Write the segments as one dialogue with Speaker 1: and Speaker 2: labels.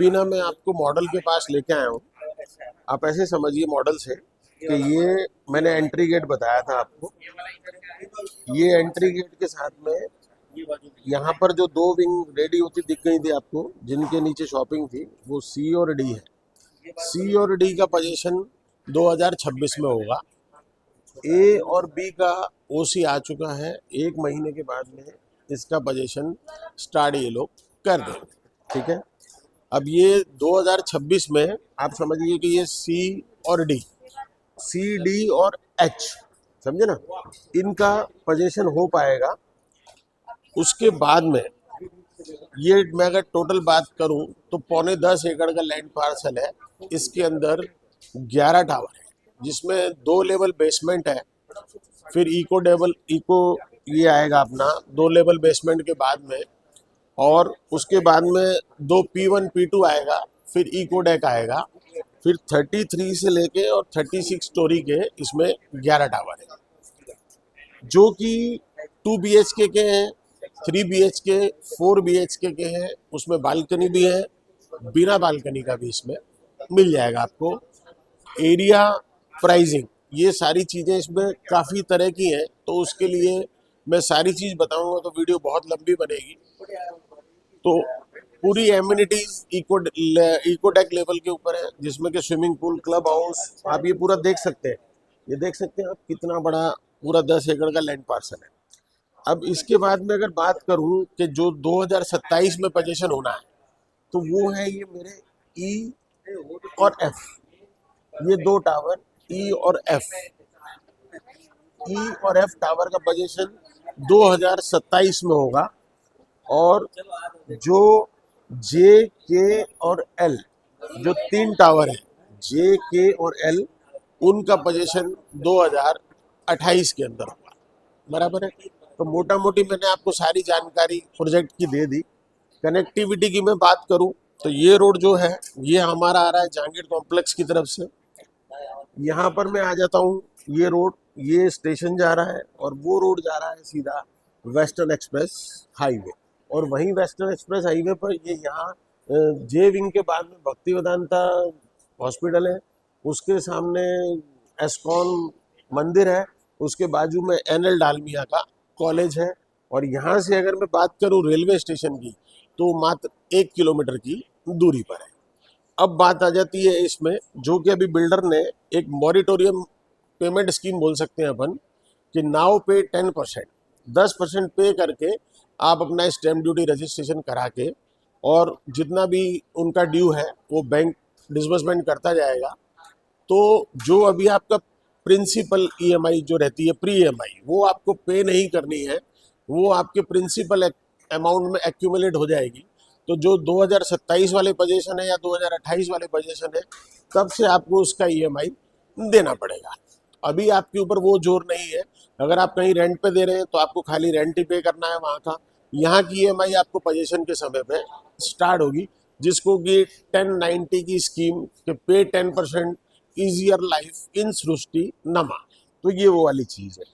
Speaker 1: बिना मैं आपको मॉडल के पास लेके आया हूँ। आप ऐसे समझिए मॉडल से कि ये मैंने एंट्री गेट बताया था आपको। ये एंट्री गेट के साथ में यहाँ पर जो दो विंग रेडी होती दिख गई थी आपको, जिनके नीचे शॉपिंग थी, वो सी और डी है। सी और डी का पोजीशन 2026 में होगा। ए और बी का ओसी आ चुका है। 1 महीने के बाद में इसका पोजीशन स्टार्ट ये लोग कर देंगे। ठीक है। अब ये 2026 में आप समझिए कि ये सी और डी, सी डी और एच, समझे ना, इनका पोजीशन हो पाएगा। उसके बाद में ये मैं अगर टोटल बात करूं तो 9.25 एकड़ का लैंड पार्सल है। इसके अंदर 11 टावर है, जिसमें 2 लेवल बेसमेंट है। फिर इको ये आएगा अपना 2 लेवल बेसमेंट के बाद में, और उसके बाद में 2 P1 P2 आएगा। फिर इको डेक आएगा। फिर 33 से लेके और 36 स्टोरी के इसमें 11 टावर है, जो कि 2 BHK के हैं, 3 BHK, 4 BHK के हैं। उसमें बालकनी भी है, बिना बालकनी का भी इसमें मिल जाएगा आपको। एरिया, प्राइसिंग, ये सारी चीज़ें इसमें काफ़ी तरह की हैं, तो उसके लिए मैं सारी चीज़ बताऊंगा तो वीडियो बहुत लंबी बनेगी। तो पूरी एम्यूनिटीज इकोटेक लेवल के ऊपर है, जिसमें कि स्विमिंग पूल, क्लब हाउस, आप ये पूरा देख सकते हैं। ये देख सकते हैं आप कितना बड़ा पूरा 10 एकड़ का लैंड पार्सल है। अब इसके बाद में अगर बात करूं कि जो 2027 में पोजीशन होना है, तो वो है ये मेरे ई और एफ, ये दो टावर ई और एफ। ई और एफ टावर का पोजीशन 2027 में होगा। और जो जे के और एल, जो 3 टावर हैं, जे के और एल, उनका पोजीशन 2028 के अंदर होगा। बराबर है। तो मोटा मोटी मैंने आपको सारी जानकारी प्रोजेक्ट की दे दी। कनेक्टिविटी की मैं बात करूं तो ये रोड जो है ये हमारा आ रहा है जहांगीर कॉम्प्लेक्स की तरफ से। यहाँ पर मैं आ जाता हूँ, ये रोड, ये स्टेशन जा रहा है, और वो रोड जा रहा है सीधा वेस्टर्न एक्सप्रेस हाईवे। और वहीं वेस्टर्न एक्सप्रेस हाईवे पर ये यहाँ जे विंग के बाद में भक्ति वेदांता हॉस्पिटल है, उसके सामने एस्कॉन मंदिर है, उसके बाजू में NL डालमिया का कॉलेज है। और यहाँ से अगर मैं बात करूँ रेलवे स्टेशन की, तो मात्र 1 किलोमीटर की दूरी पर है। अब बात आ जाती है इसमें, जो कि अभी बिल्डर ने एक मॉरिटोरियम पेमेंट स्कीम बोल सकते हैं अपन, कि नाउ पे 10%, 10% पे करके आप अपना स्टैम्प ड्यूटी रजिस्ट्रेशन करा के, और जितना भी उनका ड्यू है वो बैंक डिसबर्समेंट करता जाएगा। तो जो अभी आपका प्रिंसिपल EMI जो रहती है, प्री EMI, वो आपको पे नहीं करनी है, वो आपके प्रिंसिपल अमाउंट में एक्यूमुलेट हो जाएगी। तो जो 2027 वाले पोजीशन है या 2028 वाले पोजीशन है, तब से आपको उसका EMI देना पड़ेगा। अभी आपके ऊपर वो जोर नहीं है। अगर आप कहीं रेंट पे दे रहे हैं तो आपको खाली रेंट ही पे करना है वहाँ का। यहाँ की EMI आपको पोजीशन के समय पे स्टार्ट होगी, जिसको कि 1090 की स्कीम के पे 10% ईजियर लाइफ इन सृष्टि नमा, तो ये वो वाली चीज़ है।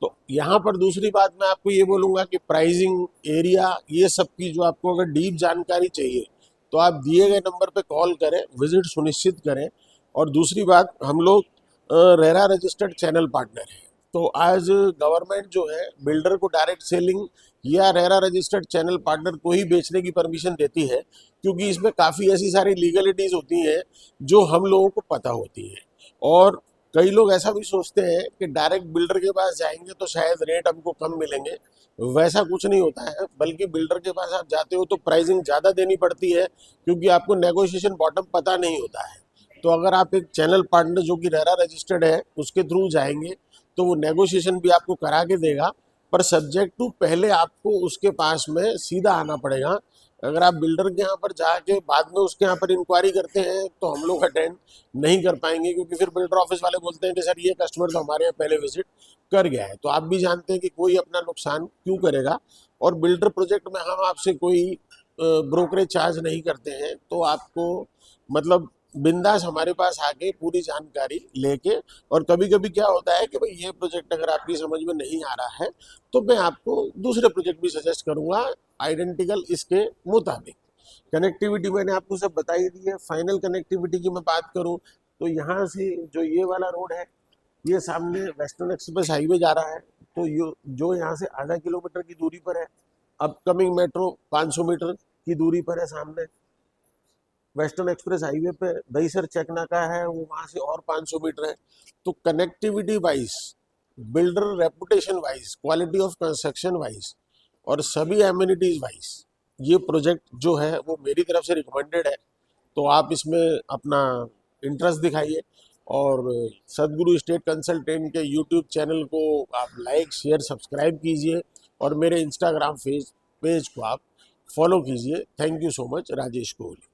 Speaker 1: तो यहाँ पर दूसरी बात मैं आपको ये बोलूँगा कि प्राइसिंग, एरिया, ये सब की जो आपको अगर डीप जानकारी चाहिए तो आप दिए गए नंबर पे कॉल करें, विजिट सुनिश्चित करें। और दूसरी बात, हम लोग रेरा रजिस्टर्ड चैनल पार्टनर हैं। तो आज गवर्नमेंट जो है बिल्डर को डायरेक्ट सेलिंग या रेरा रजिस्टर्ड चैनल पार्टनर को ही बेचने की परमिशन देती है, क्योंकि इसमें काफ़ी ऐसी सारी लीगलिटीज़ होती हैं जो हम लोगों को पता होती हैं। और कई लोग ऐसा भी सोचते हैं कि डायरेक्ट बिल्डर के पास जाएंगे तो शायद रेट हमको कम मिलेंगे। वैसा कुछ नहीं होता है, बल्कि बिल्डर के पास आप जाते हो तो प्राइसिंग ज़्यादा देनी पड़ती है, क्योंकि आपको नेगोशिएशन बॉटम पता नहीं होता है। तो अगर आप एक चैनल पार्टनर जो कि रेरा रजिस्टर्ड है उसके थ्रू जाएंगे तो वो नेगोशिएशन भी आपको करा के देगा, पर सब्जेक्ट टू पहले आपको उसके पास में सीधा आना पड़ेगा। अगर आप बिल्डर के यहाँ पर जाके बाद में उसके यहाँ पर इंक्वायरी करते हैं तो हम लोग अटेंड नहीं कर पाएंगे, क्योंकि फिर बिल्डर ऑफिस वाले बोलते हैं कि सर ये कस्टमर तो हमारे यहाँ पहले विजिट कर गया है। तो आप भी जानते हैं कि कोई अपना नुकसान क्यों करेगा। और बिल्डर प्रोजेक्ट में हम आपसे कोई ब्रोकरेज चार्ज नहीं करते हैं, तो आपको मतलब बिंदास हमारे पास आके पूरी जानकारी लेके। और कभी कभी क्या होता है कि भाई ये प्रोजेक्ट अगर आपकी समझ में नहीं आ रहा है तो मैं आपको दूसरे प्रोजेक्ट भी सजेस्ट करूंगा आइडेंटिकल इसके मुताबिक। कनेक्टिविटी मैंने आपको सब बता ही दी है। फाइनल कनेक्टिविटी की मैं बात करूं तो यहाँ से जो ये वाला रोड है, ये सामने वेस्टर्न एक्सप्रेस हाईवे जा रहा है, तो जो यहाँ से आधा किलोमीटर की दूरी पर है। अपकमिंग मेट्रो 500 मीटर की दूरी पर है सामने। वेस्टर्न एक्सप्रेस हाईवे पे दहीसर चेक नाका है, वो वहाँ से और 500 मीटर है। तो connectivity wise, builder reputation wise, quality of construction wise और सभी एमिनिटीज वाइज ये प्रोजेक्ट जो है वो मेरी तरफ से रिकमेंडेड है। तो आप इसमें अपना इंटरेस्ट दिखाइए और सदगुरु स्टेट कंसल्टेंट के यूट्यूब चैनल को आप लाइक शेयर सब्सक्राइब कीजिए और मेरे इंस्टाग्राम पेज को आप फॉलो कीजिए। Thank you so much. Rajesh Kohli.